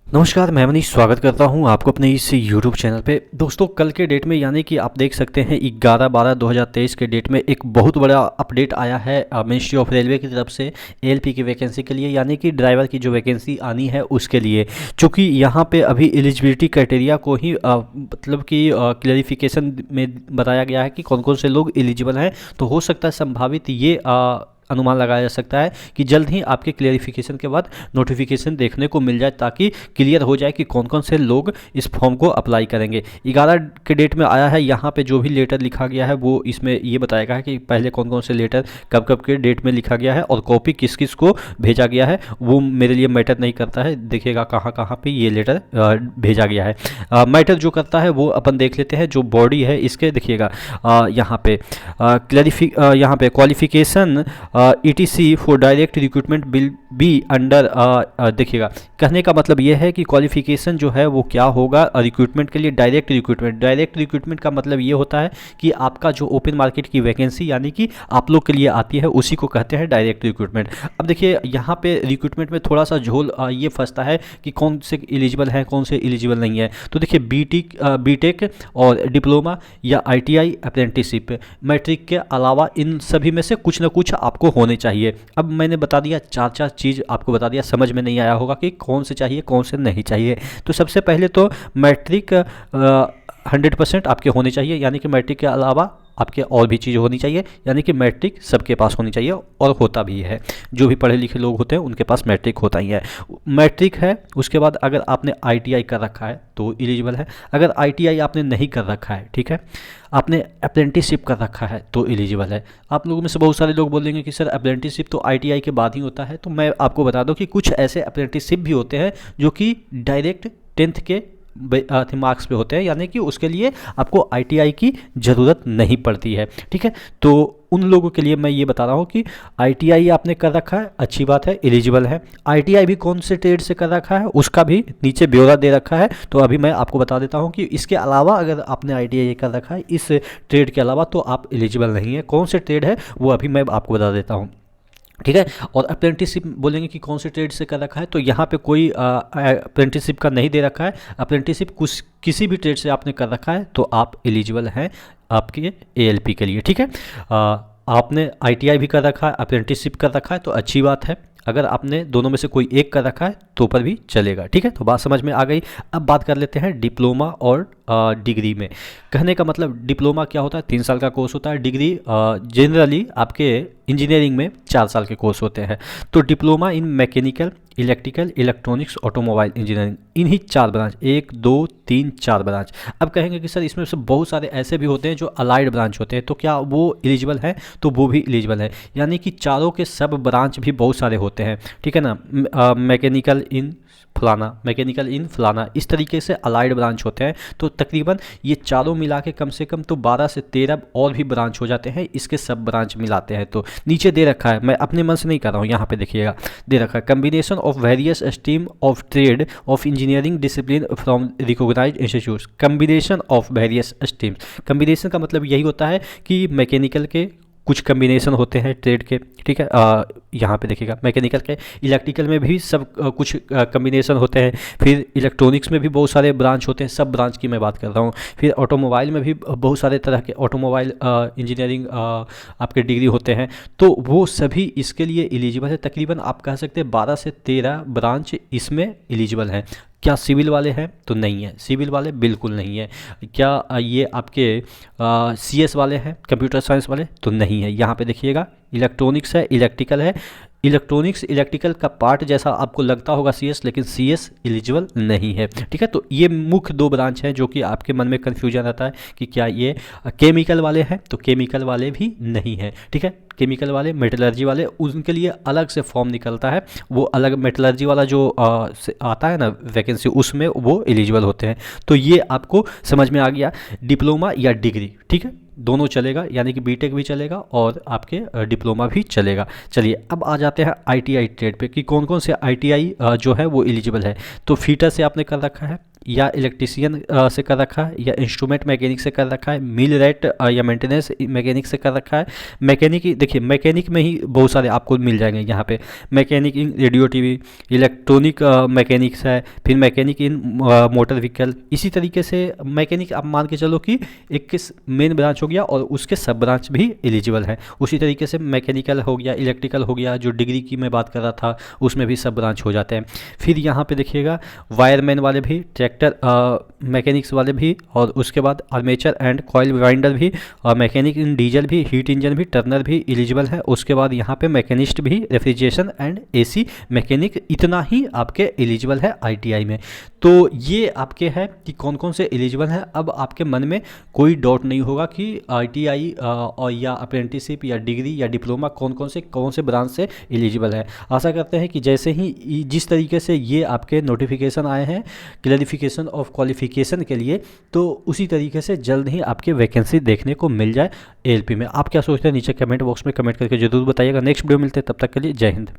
नमस्कार, मैं मनीष स्वागत करता हूं आपको अपने इस YouTube चैनल पे। दोस्तों, कल के डेट में यानी कि आप देख सकते हैं 11/12/2023 के डेट में एक बहुत बड़ा अपडेट आया है मिनिस्ट्री ऑफ रेलवे की तरफ से ALP की वैकेंसी के लिए, यानी कि ड्राइवर की जो वैकेंसी आनी है उसके लिए। चूँकि यहाँ पे अभी एलिजिबिलिटी क्राइटेरिया को ही मतलब कि क्लैरिफिकेशन में बताया गया है कि कौन कौन से लोग एलिजिबल हैं। तो हो सकता है संभावित ये अनुमान लगाया जा सकता है कि जल्द ही आपके क्लियरिफिकेशन के बाद नोटिफिकेशन देखने को मिल जाए, ताकि क्लियर हो जाए कि कौन कौन से लोग इस फॉर्म को अप्लाई करेंगे। 11 के डेट में आया है, यहाँ पे जो भी लेटर लिखा गया है वो इसमें ये बताया गया है कि पहले कौन कौन से लेटर कब कब के डेट में लिखा गया है और कॉपी किस किस को भेजा गया है। वो मेरे लिए मैटर नहीं करता है, देखिएगा कहाँ कहाँ पे ये लेटर भेजा गया है। मैटर जो करता है वो अपन देख लेते हैं। जो बॉडी है इसके देखिएगा यहाँ पे यहाँ पे qualification ETC for direct recruitment will be under. देखिएगा, कहने का मतलब ये है कि क्वालिफिकेशन जो है वो क्या होगा रिक्रूटमेंट के लिए। डायरेक्ट रिक्रूटमेंट का मतलब ये होता है कि आपका जो ओपन मार्केट की वैकेंसी यानी कि आप लोग के लिए आती है उसी को कहते हैं डायरेक्ट रिक्रूटमेंट। अब देखिए, यहाँ पे रिक्रूटमेंट में थोड़ा सा झोल ये फंसता है कि कौन से एलिजिबल हैं कौन से एलिजिबल नहीं है। तो देखिए, बीटेक और डिप्लोमा या ITI अप्रेंटिसशिप, मैट्रिक के अलावा इन सभी में से कुछ ना कुछ आपको होने चाहिए। अब मैंने बता दिया, चार चीज़ आपको बता दिया, समझ में नहीं आया होगा कि कौन से चाहिए कौन से नहीं चाहिए। तो सबसे पहले तो मैट्रिक 100% आपके होने चाहिए, यानी कि मैट्रिक के अलावा आपके और भी चीज़ होनी चाहिए, यानी कि मैट्रिक सबके पास होनी चाहिए और होता भी है। जो भी पढ़े लिखे लोग होते हैं उनके पास मैट्रिक होता ही है। मैट्रिक है, उसके बाद अगर आपने ITI कर रखा है तो एलिजिबल है। अगर ITI आपने नहीं कर रखा है, ठीक है, आपने अप्रेंटिसशिप कर रखा है तो एलिजिबल है। आप लोगों में से बहुत सारे लोग बोलेंगे कि सर अप्रेंटिसशिप तो ITI के बाद ही होता है। तो मैं आपको बता दूं कि कुछ ऐसे अप्रेंटिसशिप भी होते हैं जो कि डायरेक्ट 10th के मार्क्स पे होते हैं, यानी कि उसके लिए आपको ITI की ज़रूरत नहीं पड़ती है। ठीक है, तो उन लोगों के लिए मैं ये बता रहा हूँ कि ITI आपने कर रखा है, अच्छी बात है, एलिजिबल है। ITI भी कौन से ट्रेड से कर रखा है उसका भी नीचे ब्यौरा दे रखा है। तो अभी मैं आपको बता देता हूँ कि इसके अलावा अगर आपने ITI कर रखा है इस ट्रेड के अलावा तो आप एलिजिबल नहीं है। कौन से ट्रेड है वो अभी मैं आपको बता देता हूँ, ठीक है। और अप्रेंटिसशिप बोलेंगे कि कौन से ट्रेड से कर रखा है, तो यहाँ पे कोई अप्रेंटिसशिप का नहीं दे रखा है। अप्रेंटिसशिप किसी भी ट्रेड से आपने कर रखा है तो आप एलिजिबल हैं आपके ALP के लिए, ठीक है। आपने ITI भी कर रखा है, अप्रेंटिसशिप कर रखा है तो अच्छी बात है। अगर आपने दोनों में से कोई एक कर रखा है तो पर भी चलेगा, ठीक है। तो बात समझ में आ गई। अब बात कर लेते हैं डिप्लोमा और डिग्री में। कहने का मतलब डिप्लोमा क्या होता है, 3 साल का कोर्स होता है। डिग्री जनरली आपके इंजीनियरिंग में 4 साल के कोर्स होते हैं। तो diploma in mechanical, electrical, electronics, automobile engineering, इन्हीं 4 ब्रांच, 1 2 3 4 ब्रांच। अब कहेंगे कि सर इसमें से बहुत सारे ऐसे भी होते हैं जो अलाइड ब्रांच होते हैं, तो क्या वो एलिजिबल है? तो वो भी एलिजिबल है, यानी कि चारों के सब ब्रांच भी बहुत सारे होते हैं, ठीक है ना। मैकेनिकल इन फलाना, मैकेनिकल इन फलाना, इस तरीके से अलाइड ब्रांच होते हैं। तो तकरीबन ये चारों मिला के कम से कम तो 12 से 13 और भी ब्रांच हो जाते हैं, इसके सब ब्रांच मिलाते हैं। तो नीचे दे रखा है, मैं अपने मन से नहीं कर रहा हूँ, यहाँ पे देखिएगा दे रखा है, combination of various stream of trade of engineering discipline from recognised institutes. Combination of various streams, combination का मतलब यही होता है कि मैकेनिकल के कुछ कम्बिनेशन होते हैं ट्रेड के, ठीक है। यहाँ पे देखिएगा मैकेनिकल के, इलेक्ट्रिकल में भी सब कुछ कम्बिनेशन होते हैं। फिर इलेक्ट्रॉनिक्स में भी बहुत सारे ब्रांच होते हैं, सब ब्रांच की मैं बात कर रहा हूँ। फिर ऑटोमोबाइल में भी बहुत सारे तरह के ऑटोमोबाइल इंजीनियरिंग आपके डिग्री होते हैं, तो वो सभी इसके लिए एलिजिबल है। तकरीबन आप कह सकते हैं 12 से 13 ब्रांच इसमें एलिजिबल हैं। क्या सिविल वाले हैं? तो नहीं है, सिविल वाले बिल्कुल नहीं है। क्या ये आपके CS वाले हैं, कंप्यूटर साइंस वाले? तो नहीं है। यहाँ पे देखिएगा इलेक्ट्रॉनिक्स है, इलेक्ट्रिकल है। इलेक्ट्रॉनिक्स इलेक्ट्रिकल का पार्ट जैसा आपको लगता होगा CS, लेकिन CS एलिजिबल नहीं है, ठीक है। तो ये मुख्य 2 ब्रांच हैं जो कि आपके मन में कन्फ्यूजन रहता है कि क्या ये केमिकल वाले हैं, तो केमिकल वाले भी नहीं है, ठीक है। केमिकल वाले, मेटलर्जी वाले, उनके लिए अलग से फॉर्म निकलता है, वो अलग मेटलर्जी वाला जो आता है ना वैकेंसी, उसमें वो एलिजिबल होते हैं। तो ये आपको समझ में आ गया, डिप्लोमा या डिग्री, ठीक है, दोनों चलेगा, यानी कि बीटेक भी चलेगा और आपके डिप्लोमा भी चलेगा। चलिए अब आ जाते हैं ITI ट्रेड पे कि कौन कौन से ITI जो है वो एलिजिबल है। तो फीटर से आपने कर रखा है, या इलेक्ट्रीशियन से कर रखा है, या इंस्ट्रूमेंट मैकेनिक से कर रखा है, मिल रेट या मेंटेनेंस मैकेनिक से कर रखा है। मैकेनिक ही देखिए, मैकेनिक में ही बहुत सारे आपको मिल जाएंगे यहाँ पे। मैकेनिक इन रेडियो टीवी, इलेक्ट्रॉनिक मैकेनिक्स है, फिर मैकेनिक इन मोटर व्हीकल। इसी तरीके से मैकेनिक आप मान के चलो कि एक मेन ब्रांच हो गया और उसके सब ब्रांच भी एलिजिबल है। उसी तरीके से मैकेनिकल हो गया, इलेक्ट्रिकल हो गया, जो डिग्री की मैं बात कर रहा था उसमें भी सब ब्रांच हो जाते हैं। फिर यहाँ पे देखिएगा वायरमैन वाले भी, ट्रैक्टर मैकेनिक्स वाले भी, और उसके बाद आर्मेचर एंड कॉइल वाइंडर भी, और मैकेनिक इन डीजल भी, हीट इंजन भी, टर्नर भी एलिजिबल है। उसके बाद यहाँ पे मैकेनिस्ट भी, रेफ्रिजरेशन एंड एसी मैकेनिक, इतना ही आपके एलिजिबल है आईटीआई में। तो ये आपके है कि कौन कौन से एलिजिबल हैं। अब आपके मन में कोई डाउट नहीं होगा कि आईटीआई और या अप्रेंटिसशिप या डिग्री या डिप्लोमा कौन से ब्रांच से एलिजिबल है। आशा करते हैं कि जैसे ही जिस तरीके से ये आपके नोटिफिकेशन आए हैं क्लैरिफिकेशन ऑफ क्वालिफिकेशन के लिए, तो उसी तरीके से जल्द ही आपके वैकेंसी देखने को मिल जाए एएलपी में। आप क्या सोचते हैं नीचे कमेंट बॉक्स में कमेंट करके जरूर बताइएगा। नेक्स्ट वीडियो मिलते हैं, तब तक के लिए जय हिंद।